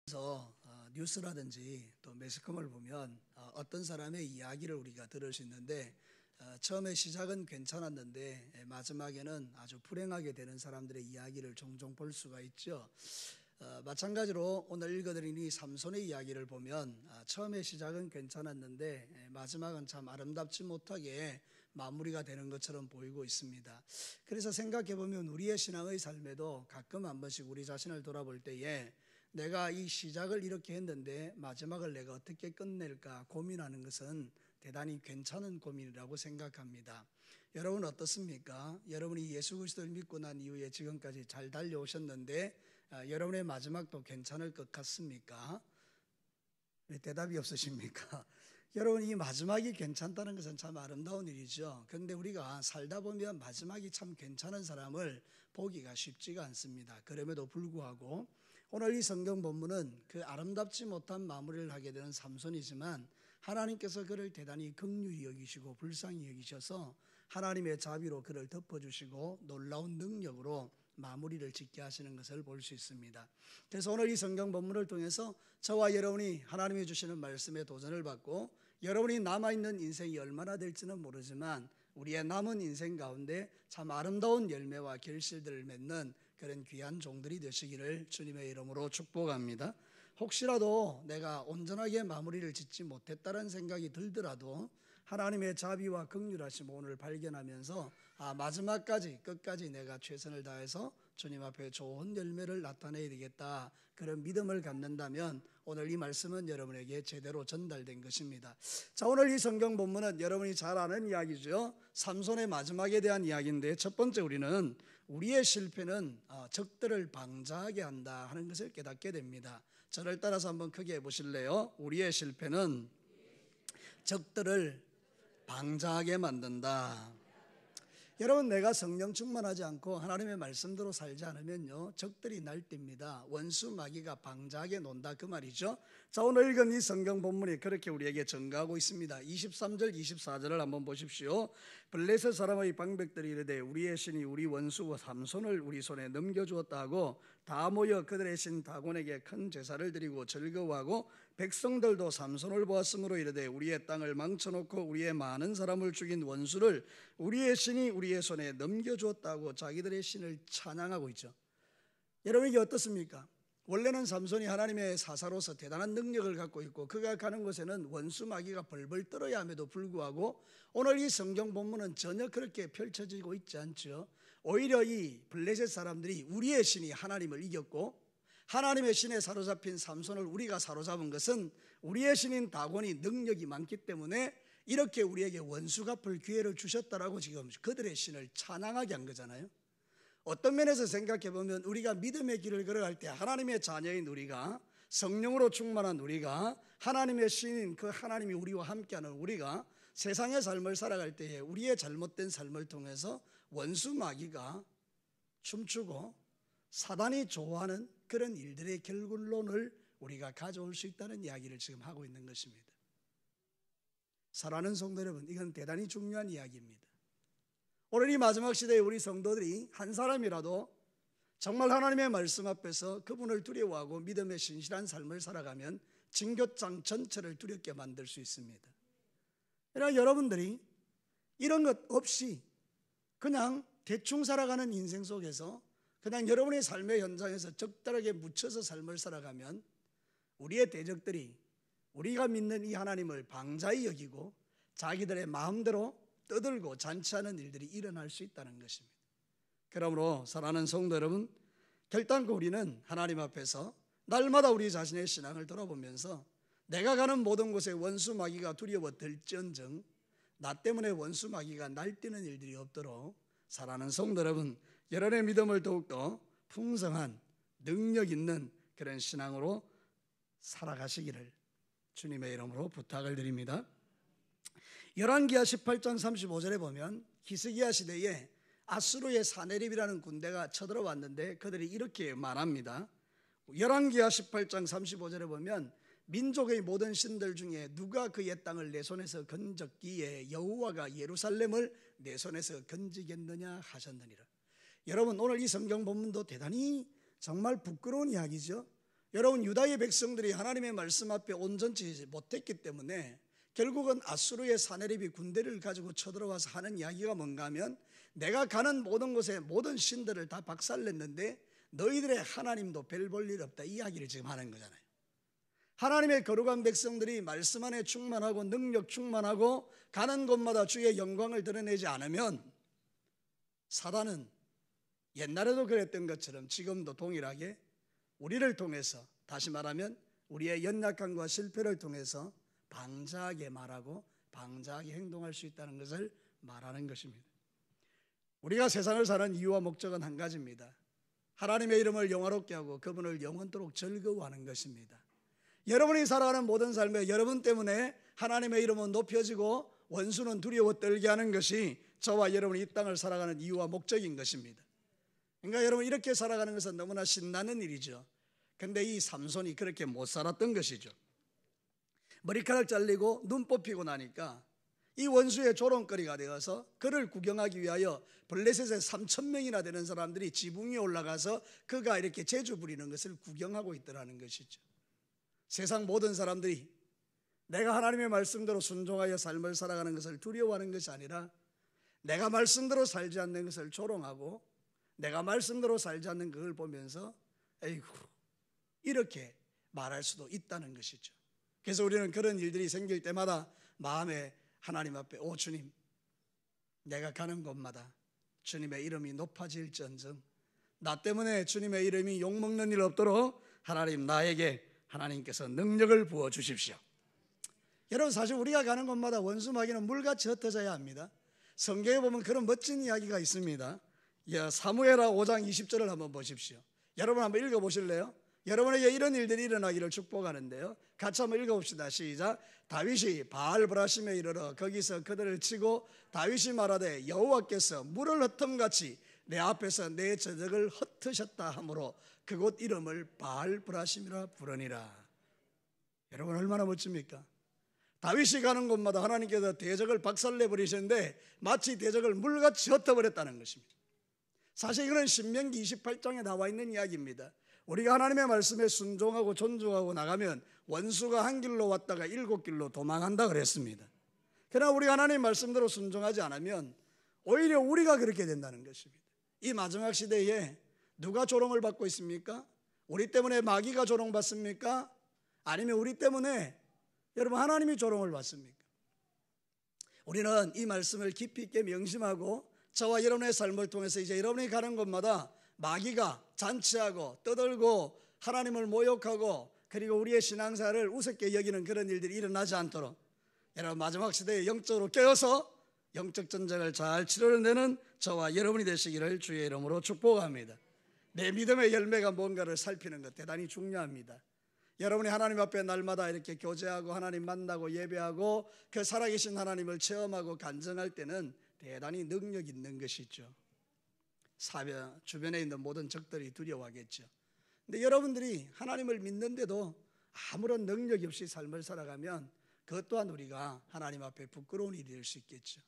그래서 뉴스라든지 또 매스컴을 보면 어떤 사람의 이야기를 우리가 들을 수 있는데 처음에 시작은 괜찮았는데 마지막에는 아주 불행하게 되는 사람들의 이야기를 종종 볼 수가 있죠. 마찬가지로 오늘 읽어드린 이 삼손의 이야기를 보면 처음에 시작은 괜찮았는데 마지막은 참 아름답지 못하게 마무리가 되는 것처럼 보이고 있습니다. 그래서 생각해보면 우리의 신앙의 삶에도 가끔 한 번씩 우리 자신을 돌아볼 때에 내가 이 시작을 이렇게 했는데 마지막을 내가 어떻게 끝낼까 고민하는 것은 대단히 괜찮은 고민이라고 생각합니다. 여러분 어떻습니까? 여러분이 예수 그리스도를 믿고 난 이후에 지금까지 잘 달려오셨는데 여러분의 마지막도 괜찮을 것 같습니까? 왜 대답이 없으십니까? 여러분 이 마지막이 괜찮다는 것은 참 아름다운 일이죠. 그런데 우리가 살다 보면 마지막이 참 괜찮은 사람을 보기가 쉽지가 않습니다. 그럼에도 불구하고 오늘 이 성경 본문은 그 아름답지 못한 마무리를 하게 되는 삼손이지만 하나님께서 그를 대단히 긍휼히 여기시고 불쌍히 여기셔서 하나님의 자비로 그를 덮어주시고 놀라운 능력으로 마무리를 짓게 하시는 것을 볼 수 있습니다. 그래서 오늘 이 성경 본문을 통해서 저와 여러분이 하나님이 주시는 말씀에 도전을 받고 여러분이 남아있는 인생이 얼마나 될지는 모르지만 우리의 남은 인생 가운데 참 아름다운 열매와 결실들을 맺는 그런 귀한 종들이 되시기를 주님의 이름으로 축복합니다. 혹시라도 내가 온전하게 마무리를 짓지 못했다는 생각이 들더라도 하나님의 자비와 긍휼하심을 오늘 발견하면서 마지막까지 끝까지 내가 최선을 다해서 주님 앞에 좋은 열매를 나타내야 되겠다, 그런 믿음을 갖는다면 오늘 이 말씀은 여러분에게 제대로 전달된 것입니다. 자, 오늘 이 성경 본문은 여러분이 잘 아는 이야기죠. 삼손의 마지막에 대한 이야기인데 첫 번째 우리는 우리의 실패는 적들을 방자하게 한다 하는 것을 깨닫게 됩니다. 저를 따라서 한번 크게 해보실래요? 우리의 실패는 적들을 방자하게 만든다. 여러분, 내가 성령 충만하지 않고 하나님의 말씀대로 살지 않으면요, 적들이 날뜁니다. 원수 마귀가 방자하게 논다, 그 말이죠. 자, 오늘 읽은 이 성경 본문이 그렇게 우리에게 증가하고 있습니다. 23절 24절을 한번 보십시오. 블레셋 사람의 방백들이 이르되 우리의 신이 우리 원수 삼손을 우리 손에 넘겨주었다 하고 다 모여 그들의 신 다곤에게 큰 제사를 드리고 즐거워하고 백성들도 삼손을 보았으므로 이르되 우리의 땅을 망쳐놓고 우리의 많은 사람을 죽인 원수를 우리의 신이 우리의 손에 넘겨주었다고 자기들의 신을 찬양하고 있죠. 여러분, 이게 어떻습니까? 원래는 삼손이 하나님의 사사로서 대단한 능력을 갖고 있고 그가 가는 곳에는 원수 마귀가 벌벌 떨어야 함에도 불구하고 오늘 이 성경 본문은 전혀 그렇게 펼쳐지고 있지 않죠. 오히려 이 블레셋 사람들이 우리의 신이 하나님을 이겼고 하나님의 신에 사로잡힌 삼손을 우리가 사로잡은 것은 우리의 신인 다곤이 능력이 많기 때문에 이렇게 우리에게 원수 갚을 기회를 주셨다라고 지금 그들의 신을 찬양하게 한 거잖아요. 어떤 면에서 생각해 보면 우리가 믿음의 길을 걸어갈 때 하나님의 자녀인 우리가, 성령으로 충만한 우리가, 하나님의 신인 그 하나님이 우리와 함께하는 우리가 세상의 삶을 살아갈 때에 우리의 잘못된 삶을 통해서 원수 마귀가 춤추고 사단이 좋아하는 그런 일들의 결론을 우리가 가져올 수 있다는 이야기를 지금 하고 있는 것입니다. 사랑하는 성도 여러분, 이건 대단히 중요한 이야기입니다. 오늘 이 마지막 시대에 우리 성도들이 한 사람이라도 정말 하나님의 말씀 앞에서 그분을 두려워하고 믿음의 신실한 삶을 살아가면 진교장 전체를 두렵게 만들 수 있습니다. 그러나 여러분들이 이런 것 없이 그냥 대충 살아가는 인생 속에서 그냥 여러분의 삶의 현장에서 적절하게 묻혀서 삶을 살아가면 우리의 대적들이 우리가 믿는 이 하나님을 방자히 여기고 자기들의 마음대로 떠들고 잔치하는 일들이 일어날 수 있다는 것입니다. 그러므로 사랑하는 성도 여러분, 결단코 우리는 하나님 앞에서 날마다 우리 자신의 신앙을 돌아보면서 내가 가는 모든 곳에 원수 마귀가 두려워될지언정 나 때문에 원수 마귀가 날뛰는 일들이 없도록 사랑하는 성도 여러분, 여러분의 믿음을 더욱더 풍성한 능력 있는 그런 신앙으로 살아가시기를 주님의 이름으로 부탁을 드립니다. 열왕기하 18장 35절에 보면 히스기야 시대에 아수르의 사네립이라는 군대가 쳐들어왔는데 그들이 이렇게 말합니다. 열왕기하 18장 35절에 보면 민족의 모든 신들 중에 누가 그의 땅을 내 손에서 건졌기에 여호와가 예루살렘을 내 손에서 건지겠느냐 하셨느니라. 여러분, 오늘 이 성경 본문도 대단히 정말 부끄러운 이야기죠. 여러분, 유다의 백성들이 하나님의 말씀 앞에 온전치 못했기 때문에 결국은 아수르의 사내립이 군대를 가지고 쳐들어와서 하는 이야기가 뭔가 하면, 내가 가는 모든 곳에 모든 신들을 다 박살냈는데 너희들의 하나님도 별 볼 일 없다, 이 이야기를 지금 하는 거잖아요. 하나님의 거룩한 백성들이 말씀 안에 충만하고 능력 충만하고 가는 곳마다 주의 영광을 드러내지 않으면 사단은 옛날에도 그랬던 것처럼 지금도 동일하게 우리를 통해서, 다시 말하면 우리의 연약함과 실패를 통해서 방자하게 말하고 방자하게 행동할 수 있다는 것을 말하는 것입니다. 우리가 세상을 사는 이유와 목적은 한 가지입니다. 하나님의 이름을 영화롭게 하고 그분을 영원토록 즐거워하는 것입니다. 여러분이 살아가는 모든 삶에 여러분 때문에 하나님의 이름은 높여지고 원수는 두려워 떨게 하는 것이 저와 여러분이 이 땅을 살아가는 이유와 목적인 것입니다. 그러니까 여러분, 이렇게 살아가는 것은 너무나 신나는 일이죠. 근데 이 삼손이 그렇게 못 살았던 것이죠. 머리카락 잘리고 눈 뽑히고 나니까 이 원수의 조롱거리가 되어서 그를 구경하기 위하여 블레셋에 3,000명이나 되는 사람들이 지붕 위에 올라가서 그가 이렇게 재주 부리는 것을 구경하고 있더라는 것이죠. 세상 모든 사람들이 내가 하나님의 말씀대로 순종하여 삶을 살아가는 것을 두려워하는 것이 아니라 내가 말씀대로 살지 않는 것을 조롱하고 내가 말씀대로 살지 않는 그걸 보면서 에이구, 이렇게 말할 수도 있다는 것이죠. 그래서 우리는 그런 일들이 생길 때마다 마음에 하나님 앞에, 오 주님, 내가 가는 곳마다 주님의 이름이 높아질지언정 나 때문에 주님의 이름이 욕먹는 일 없도록 하나님, 나에게 하나님께서 능력을 부어주십시오. 여러분, 사실 우리가 가는 곳마다 원수 마귀는 물같이 흩어져야 합니다. 성경에 보면 그런 멋진 이야기가 있습니다. 사무엘하 5장 20절을 한번 보십시오. 여러분 한번 읽어보실래요? 여러분에게 이런 일들이 일어나기를 축복하는데요, 같이 한번 읽어봅시다. 시작. 다윗이 바알브라심에 이르러 거기서 그들을 치고 다윗이 말하되 여호와께서 물을 흩음같이 내 앞에서 내 저적을 흩으셨다 하므로 그곳 이름을 바알브라심이라 부르니라. 여러분, 얼마나 멋집니까? 다윗이 가는 곳마다 하나님께서 대적을 박살내버리셨는데 마치 대적을 물같이 흩어버렸다는 것입니다. 사실 이거는 신명기 28장에 나와 있는 이야기입니다. 우리가 하나님의 말씀에 순종하고 존중하고 나가면 원수가 한 길로 왔다가 7길로 도망한다 그랬습니다. 그러나 우리가 하나님의 말씀대로 순종하지 않으면 오히려 우리가 그렇게 된다는 것입니다. 이 마지막 시대에 누가 조롱을 받고 있습니까? 우리 때문에 마귀가 조롱받습니까? 아니면 우리 때문에 여러분 하나님이 조롱을 받습니까? 우리는 이 말씀을 깊이 있게 명심하고 저와 여러분의 삶을 통해서 이제 여러분이 가는 곳마다 마귀가 잔치하고 떠들고 하나님을 모욕하고 그리고 우리의 신앙사를 우습게 여기는 그런 일들이 일어나지 않도록 여러분, 마지막 시대에 영적으로 깨어서 영적 전쟁을 잘 치러내는 저와 여러분이 되시기를 주의 이름으로 축복합니다. 내 믿음의 열매가 뭔가를 살피는 것 대단히 중요합니다. 여러분이 하나님 앞에 날마다 이렇게 교제하고 하나님 만나고 예배하고 그 살아계신 하나님을 체험하고 간증할 때는 대단히 능력 있는 것이죠. 주변에 있는 모든 적들이 두려워하겠죠. 근데 여러분들이 하나님을 믿는데도 아무런 능력이 없이 삶을 살아가면 그것 또한 우리가 하나님 앞에 부끄러운 일이 될 수 있겠죠.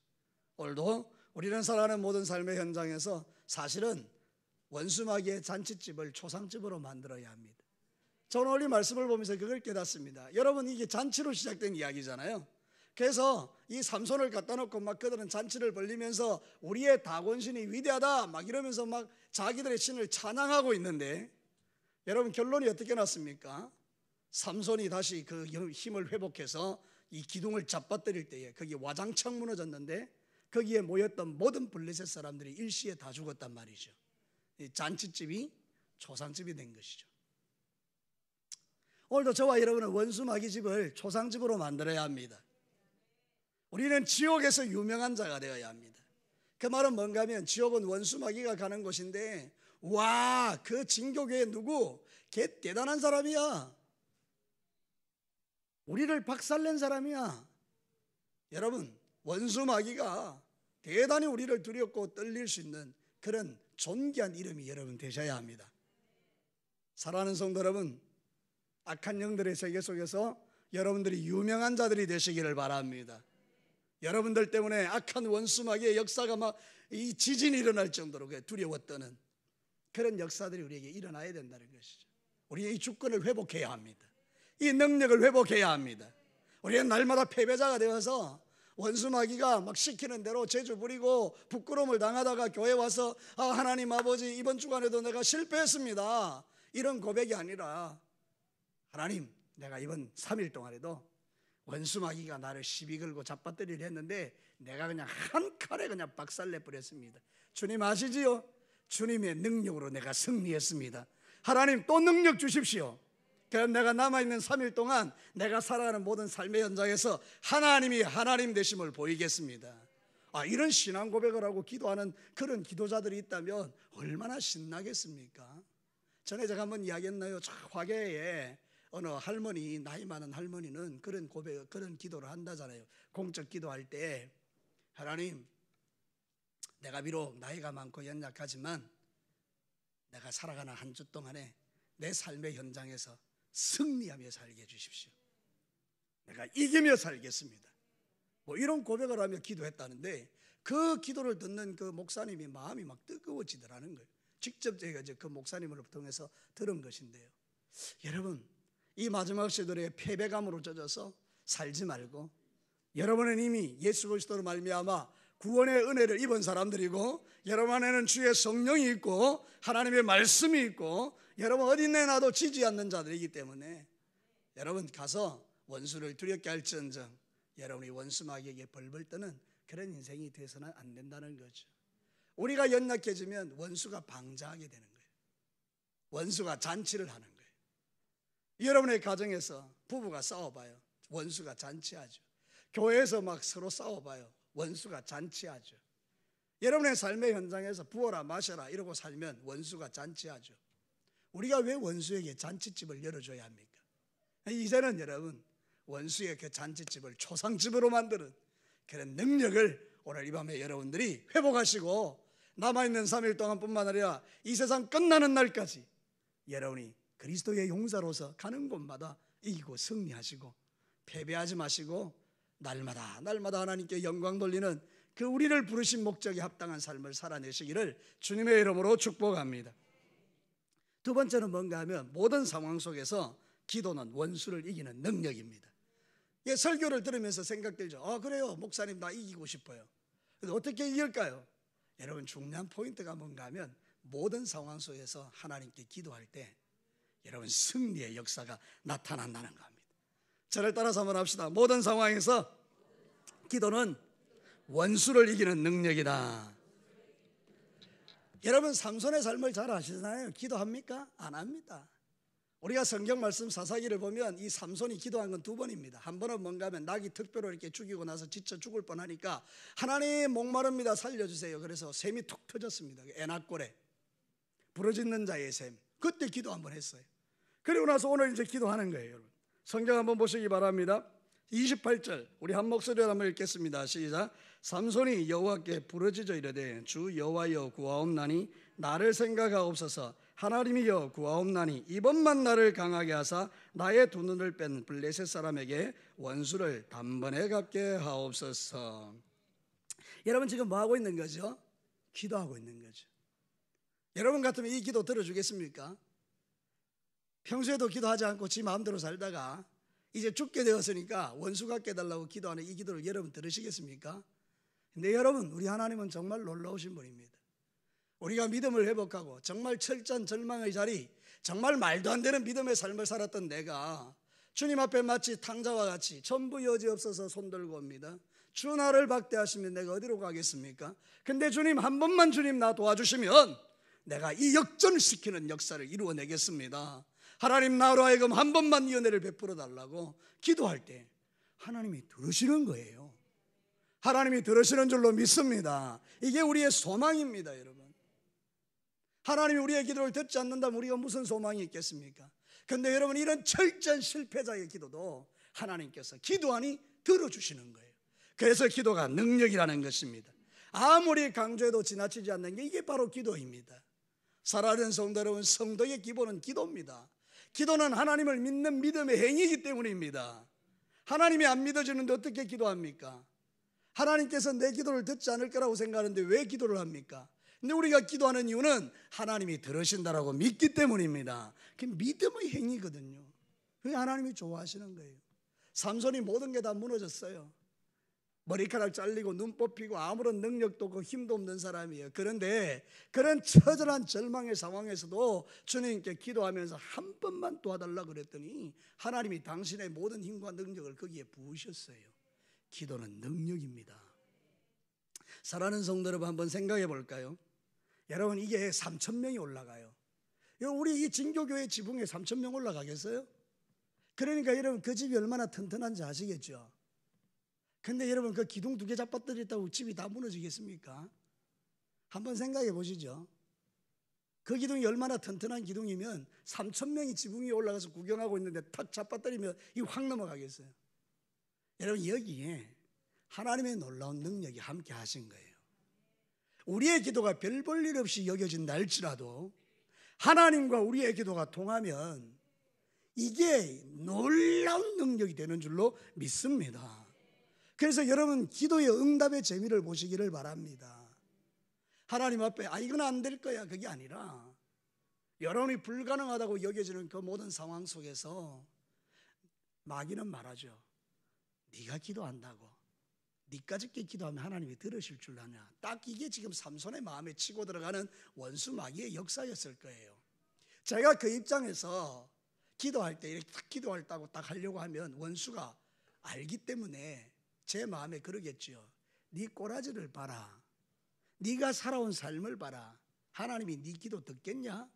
오늘도 우리는 살아가는 모든 삶의 현장에서 사실은 원수마귀의 잔치집을 초상집으로 만들어야 합니다. 저는 오늘 말씀을 보면서 그걸 깨닫습니다. 여러분, 이게 잔치로 시작된 이야기잖아요. 그래서 이 삼손을 갖다 놓고 막 그들은 잔치를 벌리면서 우리의 다곤신이 위대하다 막 이러면서 막 자기들의 신을 찬양하고 있는데, 여러분 결론이 어떻게 났습니까? 삼손이 다시 그 힘을 회복해서 이 기둥을 잡아뜨릴 때에 거기 와장창 무너졌는데 거기에 모였던 모든 블레셋 사람들이 일시에 다 죽었단 말이죠. 이 잔치집이 초상집이 된 것이죠. 오늘도 저와 여러분은 원수 마귀 집을 초상집으로 만들어야 합니다. 우리는 지옥에서 유명한 자가 되어야 합니다. 그 말은 뭔가 하면 지옥은 원수 마귀가 가는 곳인데, 와, 그 진교교회 누구? 걔 대단한 사람이야. 우리를 박살낸 사람이야. 여러분, 원수 마귀가 대단히 우리를 두렵고 떨릴 수 있는 그런 존귀한 이름이 여러분 되셔야 합니다. 사랑하는 성도 여러분, 악한 영들의 세계 속에서 여러분들이 유명한 자들이 되시기를 바랍니다. 여러분들 때문에 악한 원수 마귀의 역사가 막 이 지진이 일어날 정도로 두려워 떠는 그런 역사들이 우리에게 일어나야 된다는 것이죠. 우리의 이 주권을 회복해야 합니다. 이 능력을 회복해야 합니다. 우리는 날마다 패배자가 되어서 원수 마귀가 막 시키는 대로 재주 부리고 부끄러움을 당하다가 교회 와서 하나님 아버지 이번 주간에도 내가 실패했습니다, 이런 고백이 아니라 하나님, 내가 이번 3일 동안에도 원수 마귀가 나를 시비 걸고 잡아뜨리려 했는데 내가 그냥 한 칼에 그냥 박살내 버렸습니다. 주님 아시지요? 주님의 능력으로 내가 승리했습니다. 하나님 또 능력 주십시오. 그럼 내가 남아있는 3일 동안 내가 살아가는 모든 삶의 현장에서 하나님이 하나님 되심을 보이겠습니다. 이런 신앙 고백을 하고 기도하는 그런 기도자들이 있다면 얼마나 신나겠습니까? 전에 제가 한번 이야기했나요? 화계에 어느 할머니, 나이 많은 할머니는 그런 고백, 그런 기도를 한다잖아요. 공적 기도할 때 하나님, 내가 비록 나이가 많고 연약하지만 내가 살아가는 한 주 동안에 내 삶의 현장에서 승리하며 살게 해주십시오. 내가 이기며 살겠습니다. 뭐 이런 고백을 하며 기도했다는데 그 기도를 듣는 그 목사님이 마음이 막 뜨거워지더라는 거예요. 직접 제가 그 목사님을 통해서 들은 것인데요. 여러분, 이 마지막 시대의 패배감으로 젖어서 살지 말고, 여러분은 이미 예수 그리스도로 말미암아 구원의 은혜를 입은 사람들이고, 여러분 안에는 주의 성령이 있고 하나님의 말씀이 있고, 여러분 어디 내놔도 지지 않는 자들이기 때문에 여러분 가서 원수를 두렵게 할지언정 여러분이 원수 마귀에게 벌벌 떠는 그런 인생이 되어서는 안 된다는 거죠. 우리가 연약해지면 원수가 방자하게 되는 거예요. 원수가 잔치를 하는 거예요. 여러분의 가정에서 부부가 싸워봐요. 원수가 잔치하죠. 교회에서 막 서로 싸워봐요. 원수가 잔치하죠. 여러분의 삶의 현장에서 부어라 마셔라 이러고 살면 원수가 잔치하죠. 우리가 왜 원수에게 잔치집을 열어줘야 합니까? 이제는 여러분, 원수의 그 잔치집을 초상집으로 만드는 그런 능력을 오늘 이 밤에 여러분들이 회복하시고, 남아있는 3일 동안뿐만 아니라 이 세상 끝나는 날까지 여러분이 그리스도의 용사로서 가는 곳마다 이기고 승리하시고 패배하지 마시고 날마다 하나님께 영광 돌리는 그 우리를 부르신 목적에 합당한 삶을 살아내시기를 주님의 이름으로 축복합니다. 두 번째는 뭔가 하면 모든 상황 속에서 기도는 원수를 이기는 능력입니다. 설교를 들으면서 생각들죠. 그래요, 목사님 나 이기고 싶어요. 근데 어떻게 이길까요? 여러분, 중요한 포인트가 뭔가 하면 모든 상황 속에서 하나님께 기도할 때 여러분 승리의 역사가 나타난다는 겁니다. 저를 따라서 한번 합시다. 모든 상황에서 기도는 원수를 이기는 능력이다. 여러분, 삼손의 삶을 잘 아시잖아요. 기도합니까? 안 합니다. 우리가 성경 말씀 사사기를 보면 이 삼손이 기도한 건 2번입니다. 한 번은 뭔가 하면 낙이 특별로 이렇게 죽이고 나서 지쳐 죽을 뻔하니까 하나님 목마릅니다, 살려주세요. 그래서 샘이 툭 터졌습니다. 에낙골에 부러지는 자의 샘. 그때 기도 한번 했어요. 그리고 나서 오늘 이제 기도하는 거예요. 여러분, 성경 한번 보시기 바랍니다. 28절 우리 한 목소리로 한번 읽겠습니다. 시작. 삼손이 여호와께 부르짖어 이르되 주 여호와여 구하옵나니 나를 생각하옵소서. 하나님이여 구하옵나니 이번만 나를 강하게 하사 나의 두 눈을 뺀 블레셋 사람에게 원수를 단번에 갚게 하옵소서. 여러분 지금 뭐 하고 있는 거죠? 기도하고 있는 거죠. 여러분 같으면 이 기도 들어주겠습니까? 평소에도 기도하지 않고 지 마음대로 살다가 이제 죽게 되었으니까 원수가 깨달라고 기도하는 이 기도를 여러분 들으시겠습니까? 근데 여러분, 우리 하나님은 정말 놀라우신 분입니다. 우리가 믿음을 회복하고 정말 철저한 절망의 자리, 정말 말도 안 되는 믿음의 삶을 살았던 내가 주님 앞에 마치 탕자와 같이 전부 여지없어서 손들고 옵니다. 주 나를 박대하시면 내가 어디로 가겠습니까? 근데 주님 한 번만 주님 나 도와주시면 내가 이 역전시키는 역사를 이루어내겠습니다. 하나님 나로 하여금 한 번만 이 은혜를 베풀어 달라고 기도할 때 하나님이 들으시는 거예요. 하나님이 들으시는 줄로 믿습니다. 이게 우리의 소망입니다. 여러분, 하나님이 우리의 기도를 듣지 않는다면 우리가 무슨 소망이 있겠습니까? 그런데 여러분, 이런 철저한 실패자의 기도도 하나님께서 기도하니 들어주시는 거예요. 그래서 기도가 능력이라는 것입니다. 아무리 강조해도 지나치지 않는 게 이게 바로 기도입니다. 사랑하는 성도 여러분, 성도의 기본은 기도입니다. 기도는 하나님을 믿는 믿음의 행위이기 때문입니다. 하나님이 안 믿어지는데 어떻게 기도합니까? 하나님께서 내 기도를 듣지 않을 거라고 생각하는데 왜 기도를 합니까? 근데 우리가 기도하는 이유는 하나님이 들으신다라고 믿기 때문입니다. 그게 믿음의 행위거든요. 그게 하나님이 좋아하시는 거예요. 삼손이 모든 게 다 무너졌어요. 머리카락 잘리고 눈 뽑히고 아무런 능력도 없고 힘도 없는 사람이에요. 그런데 그런 처절한 절망의 상황에서도 주님께 기도하면서 한 번만 도와달라 그랬더니 하나님이 당신의 모든 힘과 능력을 거기에 부으셨어요. 기도는 능력입니다. 사랑하는 성도 여러분, 한번 생각해 볼까요? 여러분, 이게 3,000명이 올라가요. 우리 이 진교교회 지붕에 3,000명 올라가겠어요? 그러니까 여러분, 그 집이 얼마나 튼튼한지 아시겠죠? 근데 여러분, 그 기둥 2개 잡아뜨렸다고 집이 다 무너지겠습니까? 한번 생각해 보시죠. 그 기둥이 얼마나 튼튼한 기둥이면 3,000명이 지붕 위에 올라가서 구경하고 있는데 탁 잡아뜨리면 이거 확 넘어가겠어요? 여러분, 여기에 하나님의 놀라운 능력이 함께 하신 거예요. 우리의 기도가 별 볼 일 없이 여겨진다 할지라도 하나님과 우리의 기도가 통하면 이게 놀라운 능력이 되는 줄로 믿습니다. 그래서 여러분, 기도의 응답의 재미를 보시기를 바랍니다. 하나님 앞에 이건 안 될 거야, 그게 아니라 여러분이 불가능하다고 여겨지는 그 모든 상황 속에서 마귀는 말하죠. 네가 기도한다고 니까짓게 기도하면 하나님이 들으실 줄 아냐. 딱 이게 지금 삼손의 마음에 치고 들어가는 원수 마귀의 역사였을 거예요. 제가 그 입장에서 기도할 때 이렇게 딱 기도할다고 딱 하려고 하면 원수가 알기 때문에 제 마음에 그러겠지요. 네 꼬라지를 봐라. 네가 살아온 삶을 봐라. 하나님이 네 기도 듣겠냐?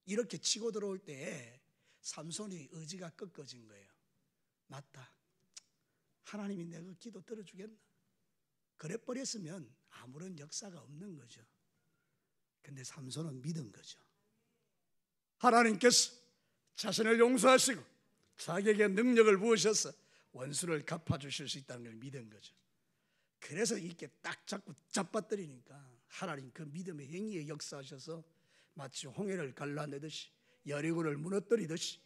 이렇게 치고 들어올 때 삼손이 의지가 꺾어진 거예요. 맞다. 하나님이 내가 기도 들어주겠나? 그래 버렸으면 아무런 역사가 없는 거죠. 근데 삼손은 믿은 거죠. 하나님께서 자신을 용서하시고 자기에게 능력을 부으셔서 원수를 갚아주실 수 있다는 걸 믿은 거죠. 그래서 이렇게 딱 잡고 잡아뜨리니까 하나님 그 믿음의 행위에 역사하셔서 마치 홍해를 갈라내듯이 여리고를 무너뜨리듯이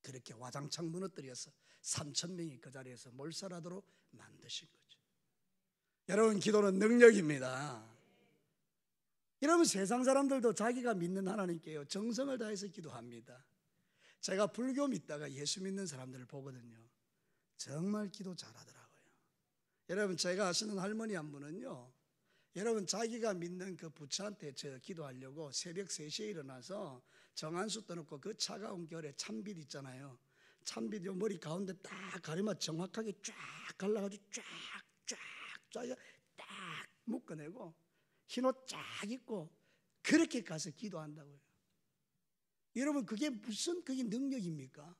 그렇게 와장창 무너뜨려서 3,000명이 그 자리에서 몰살하도록 만드신 거죠. 여러분, 기도는 능력입니다. 여러분, 세상 사람들도 자기가 믿는 하나님께요 정성을 다해서 기도합니다. 제가 불교 믿다가 예수 믿는 사람들을 보거든요. 정말 기도 잘하더라고요. 여러분, 제가 아시는 할머니 한 분은요, 여러분 자기가 믿는 그 부처한테 기도하려고 새벽 3시에 일어나서 정한수 떠놓고 그 차가운 겨울에 찬빛 있잖아요. 찬빛 요 머리 가운데 딱 가리마 정확하게 쫙 갈라가지고 쫙 묶어내고 흰 옷 쫙 입고 그렇게 가서 기도한다고요. 여러분, 그게 무슨 그게 능력입니까?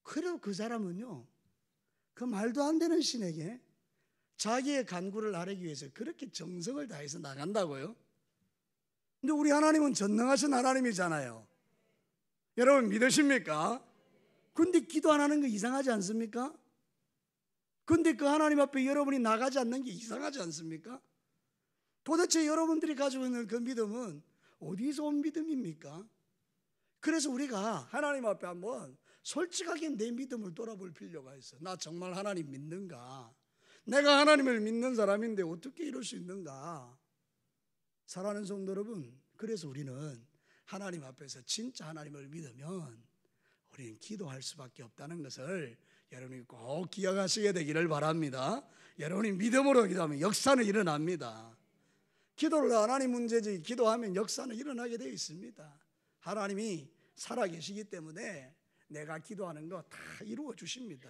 그리고 그 사람은요, 그 말도 안 되는 신에게 자기의 간구를 아뢰기 위해서 그렇게 정성을 다해서 나간다고요. 근데 우리 하나님은 전능하신 하나님이잖아요. 여러분, 믿으십니까? 근데 기도 안 하는 거 이상하지 않습니까? 근데 그 하나님 앞에 여러분이 나가지 않는 게 이상하지 않습니까? 도대체 여러분들이 가지고 있는 그 믿음은 어디서 온 믿음입니까? 그래서 우리가 하나님 앞에 한번 솔직하게 내 믿음을 돌아볼 필요가 있어. 나 정말 하나님 믿는가? 내가 하나님을 믿는 사람인데 어떻게 이럴 수 있는가? 사랑하는 성도 여러분, 그래서 우리는 하나님 앞에서 진짜 하나님을 믿으면 우리는 기도할 수밖에 없다는 것을 여러분이 꼭 기억하시게 되기를 바랍니다. 여러분이 믿음으로 기도하면 역사는 일어납니다. 기도를 안 하니 문제지 기도하면 역사는 일어나게 되어 있습니다. 하나님이 살아계시기 때문에 내가 기도하는 거 다 이루어 주십니다.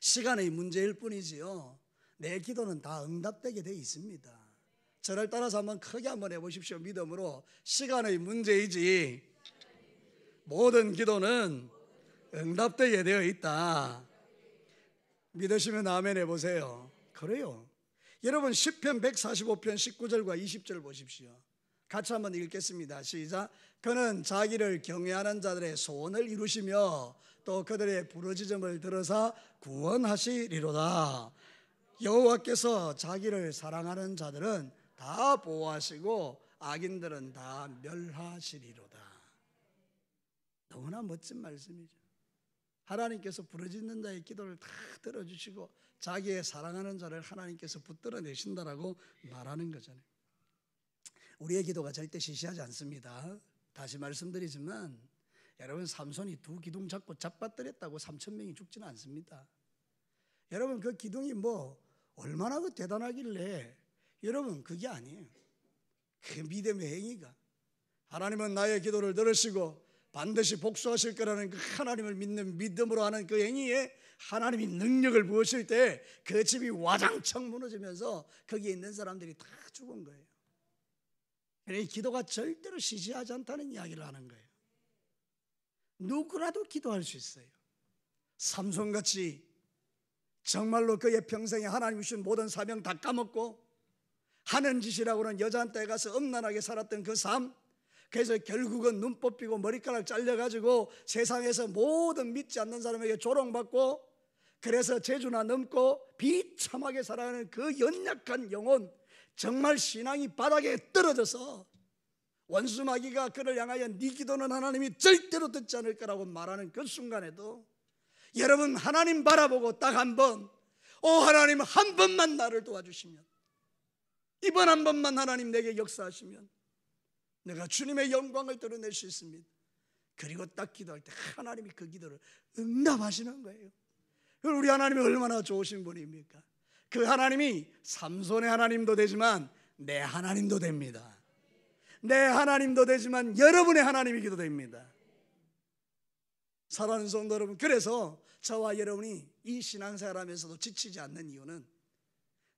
시간의 문제일 뿐이지요, 내 기도는 다 응답되게 되어 있습니다. 저를 따라서 한번 크게 한번 해보십시오. 믿음으로 시간의 문제이지 모든 기도는 응답되게 되어 있다. 믿으시면 아멘 해보세요. 그래요. 여러분, 시편 145편 19절과 20절 보십시오. 같이 한번 읽겠습니다. 시작. 그는 자기를 경외하는 자들의 소원을 이루시며 또 그들의 부르짖음을 들으사 구원하시리로다. 여호와께서 자기를 사랑하는 자들은 다 보호하시고 악인들은 다 멸하시리로다. 너무나 멋진 말씀이죠. 하나님께서 부르짖는 자의 기도를 다 들어주시고 자기의 사랑하는 자를 하나님께서 붙들어 내신다라고 말하는 거잖아요. 우리의 기도가 절대 시시하지 않습니다. 다시 말씀드리지만 여러분, 삼손이 두 기둥 잡고 잡아뜨렸다고 3,000명이 죽지는 않습니다. 여러분, 그 기둥이 얼마나 그 대단하길래, 여러분, 그게 아니에요. 그 믿음의 행위가, 하나님은 나의 기도를 들으시고 반드시 복수하실 거라는 그 하나님을 믿는 믿음으로 하는 그 행위에 하나님이 능력을 부으실 때 그 집이 와장창 무너지면서 거기에 있는 사람들이 다 죽은 거예요. 이 기도가 절대로 시시하지 않다는 이야기를 하는 거예요. 누구라도 기도할 수 있어요. 삼손같이 정말로 그의 평생에 하나님 주신 모든 사명 다 까먹고 하는 짓이라고는 여자한테 가서 음란하게 살았던 그 삶, 그래서 결국은 눈 뽑히고 머리카락 잘려가지고 세상에서 모든 믿지 않는 사람에게 조롱받고, 그래서 재주나 넘고 비참하게 살아가는 그 연약한 영혼, 정말 신앙이 바닥에 떨어져서 원수 마귀가 그를 향하여 네 기도는 하나님이 절대로 듣지 않을 거라고 말하는 그 순간에도 여러분, 하나님 바라보고 딱 한 번, 하나님 한 번만 나를 도와주시면, 이번 한 번만 하나님 내게 역사하시면 내가 주님의 영광을 드러낼 수 있습니다. 그리고 딱 기도할 때 하나님이 그 기도를 응답하시는 거예요. 우리 하나님이 얼마나 좋으신 분입니까? 그 하나님이 삼손의 하나님도 되지만 내 하나님도 됩니다. 내 하나님도 되지만 여러분의 하나님이기도 됩니다. 사랑하는 성도 여러분, 그래서 저와 여러분이 이 신앙생활하면서도 지치지 않는 이유는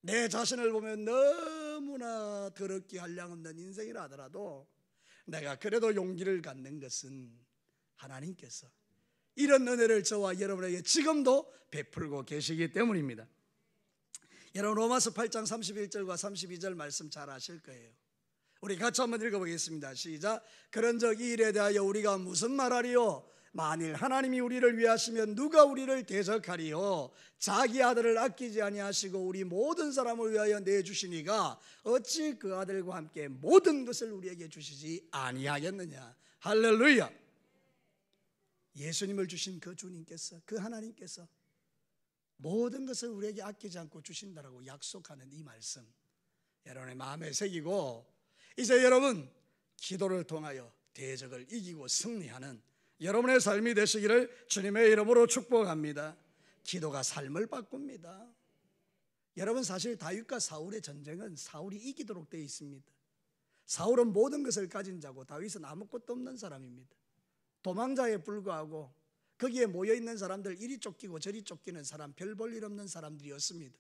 내 자신을 보면 너무나 더럽게 한량없는 인생이라 하더라도 내가 그래도 용기를 갖는 것은 하나님께서 이런 은혜를 저와 여러분에게 지금도 베풀고 계시기 때문입니다. 여러분, 로마서 8장 31절과 32절 말씀 잘 아실 거예요. 우리 같이 한번 읽어보겠습니다. 시작. 그런즉 이 일에 대하여 우리가 무슨 말하리요? 만일 하나님이 우리를 위하시면 누가 우리를 대적하리요? 자기 아들을 아끼지 아니하시고 우리 모든 사람을 위하여 내주시니가 어찌 그 아들과 함께 모든 것을 우리에게 주시지 아니하겠느냐. 할렐루야. 예수님을 주신 그 주님께서, 그 하나님께서 모든 것을 우리에게 아끼지 않고 주신다라고 약속하는 이 말씀 여러분의 마음에 새기고, 이제 여러분 기도를 통하여 대적을 이기고 승리하는 여러분의 삶이 되시기를 주님의 이름으로 축복합니다. 기도가 삶을 바꿉니다. 여러분, 사실 다윗과 사울의 전쟁은 사울이 이기도록 되어 있습니다. 사울은 모든 것을 가진 자고 다윗은 아무것도 없는 사람입니다. 도망자에 불과하고 거기에 모여있는 사람들, 이리 쫓기고 저리 쫓기는 사람, 별 볼 일 없는 사람들이었습니다.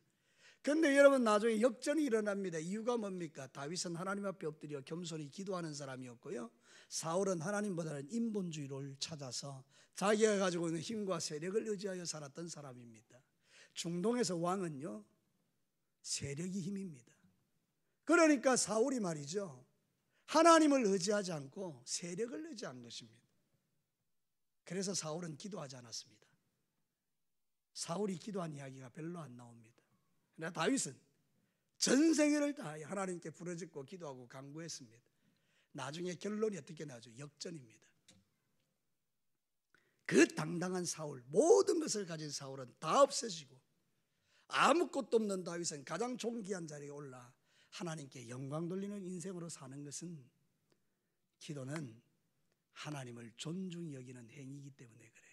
그런데 여러분, 나중에 역전이 일어납니다. 이유가 뭡니까? 다윗은 하나님 앞에 엎드려 겸손히 기도하는 사람이었고요, 사울은 하나님보다는 인본주의를 찾아서 자기가 가지고 있는 힘과 세력을 의지하여 살았던 사람입니다. 중동에서 왕은요, 세력이 힘입니다. 그러니까 사울이 말이죠, 하나님을 의지하지 않고 세력을 의지한 것입니다. 그래서 사울은 기도하지 않았습니다. 사울이 기도한 이야기가 별로 안 나옵니다. 그러나 다윗은 전 생애를 다하여 하나님께 부르짖고 기도하고 간구했습니다. 나중에 결론이 어떻게 나죠? 역전입니다. 그 당당한 사울, 모든 것을 가진 사울은 다 없애지고 아무것도 없는 다윗은 가장 존귀한 자리에 올라 하나님께 영광 돌리는 인생으로 사는 것은, 기도는 하나님을 존중히 여기는 행위이기 때문에 그래요.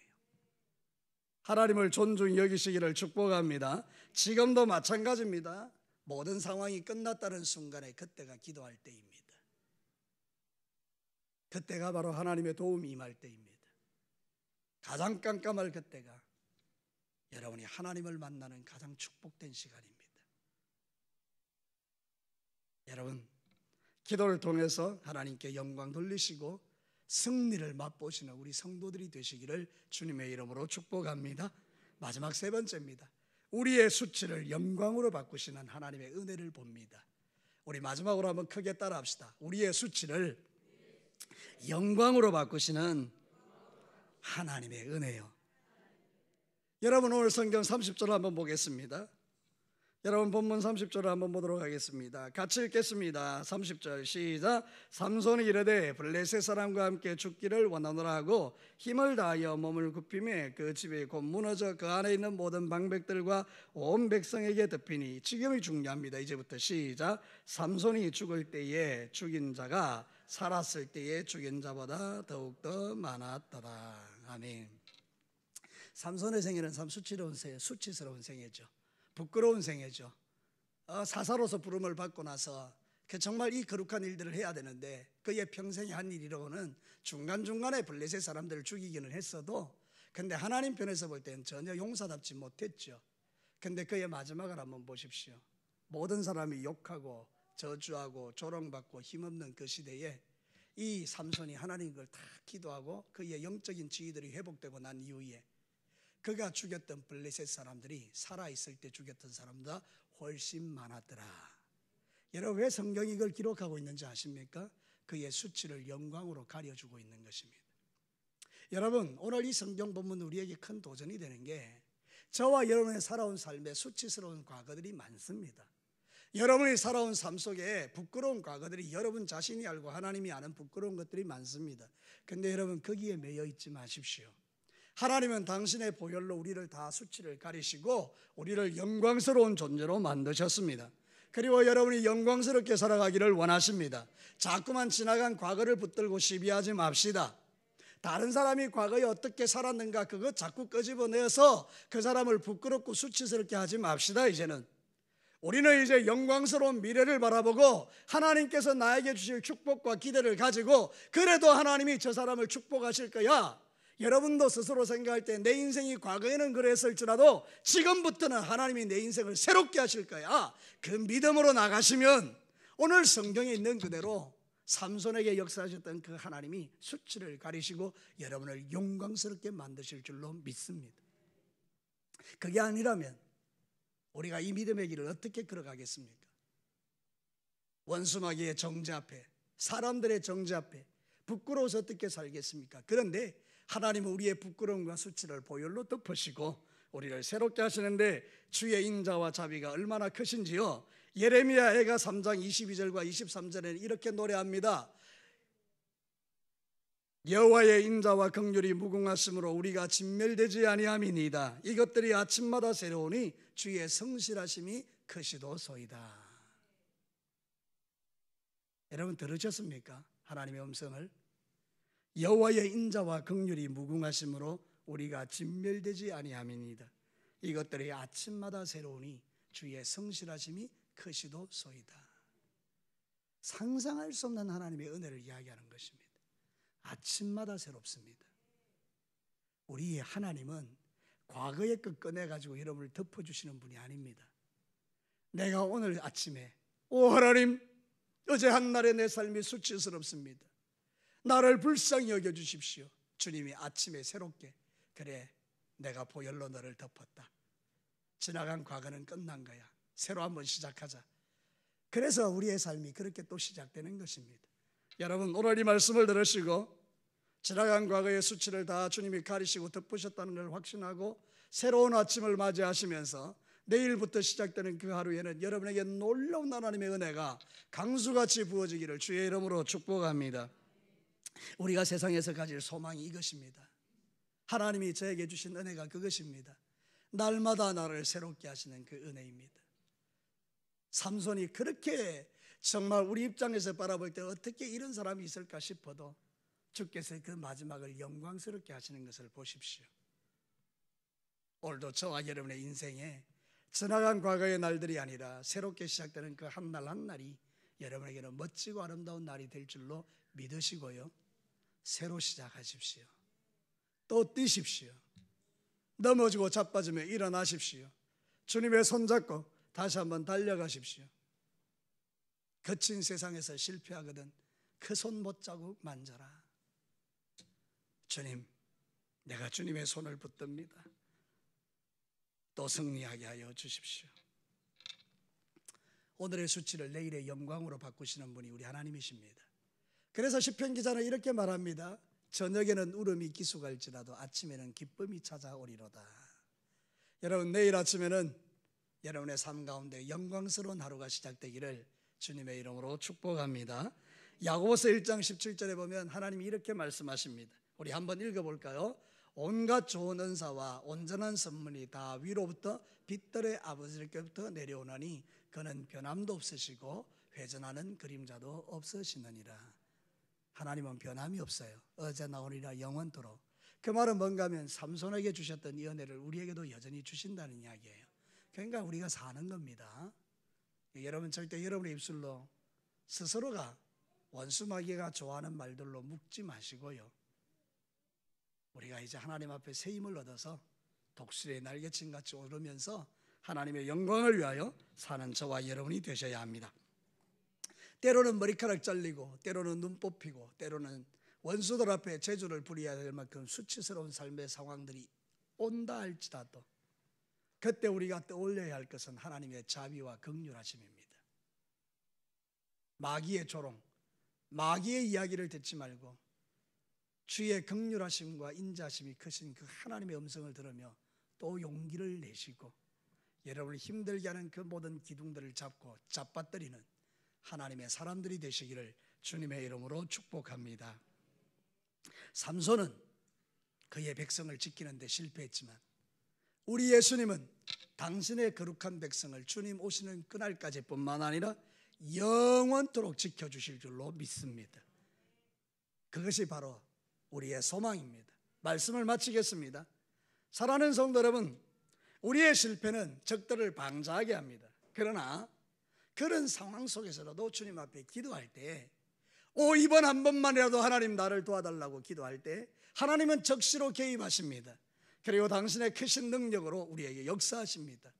하나님을 존중히 여기시기를 축복합니다. 지금도 마찬가지입니다. 모든 상황이 끝났다는 순간에 그때가 기도할 때입니다. 그때가 바로 하나님의 도움이 임할 때입니다. 가장 깜깜할 그때가 여러분이 하나님을 만나는 가장 축복된 시간입니다. 여러분, 기도를 통해서 하나님께 영광 돌리시고 승리를 맛보시는 우리 성도들이 되시기를 주님의 이름으로 축복합니다. 마지막 세 번째입니다. 우리의 수치를 영광으로 바꾸시는 하나님의 은혜를 봅니다. 우리 마지막으로 한번 크게 따라합시다. 우리의 수치를 영광으로 바꾸시는 하나님의 은혜요. 여러분, 오늘 성경 30절 한번 보겠습니다. 여러분 본문 30절을 한번 보도록 하겠습니다. 같이 읽겠습니다. 30절 시작. 삼손이 이르되 블레셋 사람과 함께 죽기를 원하노라 하고 힘을 다하여 몸을 굽히매 그 집이 곧 무너져 그 안에 있는 모든 방백들과 온 백성에게 덮이니. 지금이 중요합니다. 이제부터 시작. 삼손이 죽을 때에 죽인 자가 살았을 때에 죽인 자보다 더욱더 많았더라. 아멘. 삼손의 생애는 참 수치스러운 생애죠. 부끄러운 생애죠. 사사로서 부름을 받고 나서 정말 이 거룩한 일들을 해야 되는데 그의 평생에 한 일이로는 중간중간에 블레셋 사람들을 죽이기는 했어도 근데 하나님 편에서 볼 때는 전혀 용사답지 못했죠. 근데 그의 마지막을 한번 보십시오. 모든 사람이 욕하고 저주하고 조롱받고 힘없는 그 시대에 이 삼손이 하나님 걸 다 기도하고 그의 영적인 지위들이 회복되고 난 이후에 그가 죽였던 블레셋 사람들이 살아있을 때 죽였던 사람보다 훨씬 많았더라. 여러분 왜 성경이 이걸 기록하고 있는지 아십니까? 그의 수치를 영광으로 가려주고 있는 것입니다. 여러분 오늘 이 성경 본문은 우리에게 큰 도전이 되는 게 저와 여러분의 살아온 삶에 수치스러운 과거들이 많습니다. 여러분이 살아온 삶 속에 부끄러운 과거들이 여러분 자신이 알고 하나님이 아는 부끄러운 것들이 많습니다. 근데 여러분 거기에 매여 있지 마십시오. 하나님은 당신의 보혈로 우리를 다 수치를 가리시고 우리를 영광스러운 존재로 만드셨습니다. 그리고 여러분이 영광스럽게 살아가기를 원하십니다. 자꾸만 지나간 과거를 붙들고 시비하지 맙시다. 다른 사람이 과거에 어떻게 살았는가 그거 자꾸 끄집어내서 그 사람을 부끄럽고 수치스럽게 하지 맙시다. 이제는 우리는 이제 영광스러운 미래를 바라보고 하나님께서 나에게 주실 축복과 기대를 가지고 그래도 하나님이 저 사람을 축복하실 거야. 여러분도 스스로 생각할 때 내 인생이 과거에는 그랬을지라도 지금부터는 하나님이 내 인생을 새롭게 하실 거야. 그 믿음으로 나가시면 오늘 성경에 있는 그대로 삼손에게 역사하셨던 그 하나님이 수치를 가리시고 여러분을 영광스럽게 만드실 줄로 믿습니다. 그게 아니라면 우리가 이 믿음의 길을 어떻게 걸어가겠습니까? 원수마귀의 정죄 앞에 사람들의 정죄 앞에 부끄러워서 어떻게 살겠습니까? 그런데 하나님은 우리의 부끄러움과 수치를 보혈로 덮으시고 우리를 새롭게 하시는데 주의 인자와 자비가 얼마나 크신지요. 예레미야가 3장 22절과 23절에는 이렇게 노래합니다. 여호와의 인자와 긍휼이 무궁하심으로 우리가 진멸되지 아니함이니이다. 이것들이 아침마다 새로우니 주의 성실하심이 크시도소이다. 여러분 들으셨습니까? 하나님의 음성을. 여호와의 인자와 긍휼이 무궁하심으로 우리가 진멸되지 아니함이니이다. 이것들이 아침마다 새로우니 주의 성실하심이 크시도소이다. 상상할 수 없는 하나님의 은혜를 이야기하는 것입니다. 아침마다 새롭습니다. 우리 하나님은 과거의 것 꺼내가지고 여러분을 덮어주시는 분이 아닙니다. 내가 오늘 아침에 오 하나님 어제 한 날의 내 삶이 수치스럽습니다. 나를 불쌍히 여겨주십시오. 주님이 아침에 새롭게 그래 내가 보혈로 너를 덮었다. 지나간 과거는 끝난 거야. 새로 한번 시작하자. 그래서 우리의 삶이 그렇게 또 시작되는 것입니다. 여러분 오늘 이 말씀을 들으시고 지나간 과거의 수치를 다 주님이 가리시고 덮으셨다는 걸 확신하고 새로운 아침을 맞이하시면서 내일부터 시작되는 그 하루에는 여러분에게 놀라운 하나님의 은혜가 강수같이 부어지기를 주의 이름으로 축복합니다. 우리가 세상에서 가질 소망이 이것입니다. 하나님이 저에게 주신 은혜가 그것입니다. 날마다 나를 새롭게 하시는 그 은혜입니다. 삼손이 그렇게 정말 우리 입장에서 바라볼 때 어떻게 이런 사람이 있을까 싶어도 주께서 그 마지막을 영광스럽게 하시는 것을 보십시오. 오늘도 저와 여러분의 인생에 지나간 과거의 날들이 아니라 새롭게 시작되는 그 한 날 한 날이 여러분에게는 멋지고 아름다운 날이 될 줄로 믿으시고요. 새로 시작하십시오. 또 뛰십시오. 넘어지고 자빠지며 일어나십시오. 주님의 손잡고 다시 한번 달려가십시오. 거친 세상에서 실패하거든 그 손 못자국 만져라. 주님, 내가 주님의 손을 붙듭니다. 또 승리하게 하여 주십시오. 오늘의 수치를 내일의 영광으로 바꾸시는 분이 우리 하나님이십니다. 그래서 시편 기자는 이렇게 말합니다. 저녁에는 울음이 기수갈지라도 아침에는 기쁨이 찾아오리로다. 여러분 내일 아침에는 여러분의 삶 가운데 영광스러운 하루가 시작되기를 주님의 이름으로 축복합니다. 야고보서 1장 17절에 보면 하나님이 이렇게 말씀하십니다. 우리 한번 읽어볼까요? 온갖 좋은 은사와 온전한 선물이 다 위로부터 빛들의 아버지께부터 내려오나니 그는 변함도 없으시고 회전하는 그림자도 없으시느니라. 하나님은 변함이 없어요. 어제나 오늘이나 영원토록. 그 말은 뭔가 하면 삼손에게 주셨던 이 은혜를 우리에게도 여전히 주신다는 이야기예요. 그러니까 우리가 사는 겁니다. 여러분 절대 여러분의 입술로 스스로가 원수 마귀가 좋아하는 말들로 묵지 마시고요. 우리가 이제 하나님 앞에 새 힘을 얻어서 독수리의 날개친 같이 오르면서 하나님의 영광을 위하여 사는 저와 여러분이 되셔야 합니다. 때로는 머리카락 잘리고 때로는 눈 뽑히고 때로는 원수들 앞에 제주를 부려야 될 만큼 수치스러운 삶의 상황들이 온다 할지라도 그때 우리가 떠올려야 할 것은 하나님의 자비와 긍휼하심입니다. 마귀의 조롱, 마귀의 이야기를 듣지 말고 주의 긍휼하심과 인자하심이 크신 그 하나님의 음성을 들으며 또 용기를 내시고 여러분을 힘들게 하는 그 모든 기둥들을 잡고 잡아뜨리는 하나님의 사람들이 되시기를 주님의 이름으로 축복합니다. 삼손은 그의 백성을 지키는 데 실패했지만 우리 예수님은 당신의 거룩한 백성을 주님 오시는 그날까지 뿐만 아니라 영원토록 지켜주실 줄로 믿습니다. 그것이 바로 우리의 소망입니다. 말씀을 마치겠습니다. 사랑하는 성도 여러분, 우리의 실패는 적들을 방자하게 합니다. 그러나 그런 상황 속에서라도 주님 앞에 기도할 때 이번 한 번만이라도 하나님 나를 도와달라고 기도할 때 하나님은 적시로 개입하십니다. 그리고 당신의 크신 능력으로 우리에게 역사하십니다.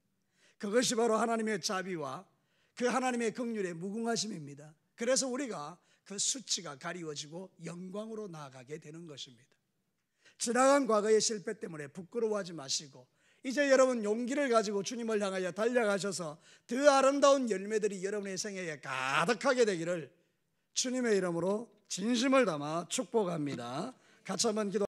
그것이 바로 하나님의 자비와 그 하나님의 긍휼의 무궁하심입니다. 그래서 우리가 그 수치가 가리워지고 영광으로 나아가게 되는 것입니다. 지나간 과거의 실패 때문에 부끄러워하지 마시고 이제 여러분 용기를 가지고 주님을 향하여 달려가셔서 더 아름다운 열매들이 여러분의 생애에 가득하게 되기를 주님의 이름으로 진심을 담아 축복합니다. 같이 한번 기도